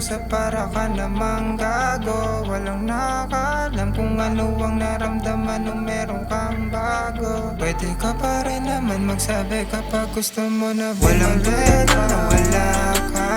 kausap para ka namang gago. Walang nakakalam kung ano ang naramdaman nung meron kang bago. Pwede ka pa rin naman magsabi kapag gusto mo na bumalik. Walang tulad na wala ka,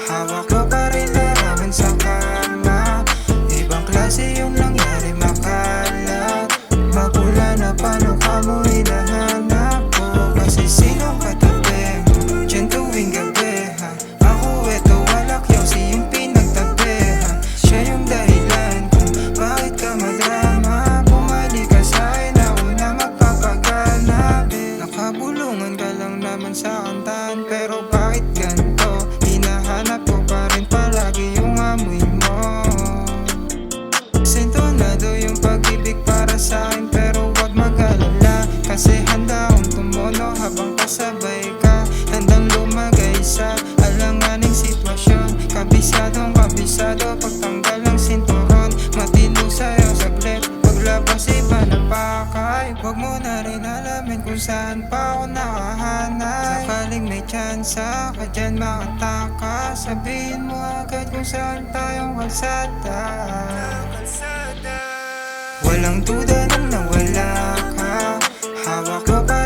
hawak ko pa rin larawan sa kama. Ibang klase yung nangyari, makalat. Mapula na paano ka mo hinahanap ko. Kasi sinong katabi mo dyan tuwing gabi ha? Ako eto walak yaw siyong pinagtabi ha? Siya yung dahilan kung bakit ka madrama. Bumalik ka sa'kin na una magpapaganap. Nakabulungan ka lang naman sa kantahan, pero bakit ganito? Hinahanap ko pa rin palagi yung amoy mo. Sintonado yung pag-ibig para sa'kin, pero wag mag-alala, kasi handa akong tumuno habang kasabay ka. Handang lumagay sa alanganing sitwasyon. Kabisadong kabisado pagtanggal ng sinturon. Matino sa'yo saglit, paglabas iba na pakay. Wag mo na rin alamin kung saan pa ako nakahanay. Sakaling may tsansa ka dyan makataka, sabihin mo agad kung saan tayong kalsada. Walang duda nang nawala ka, hawak ko pa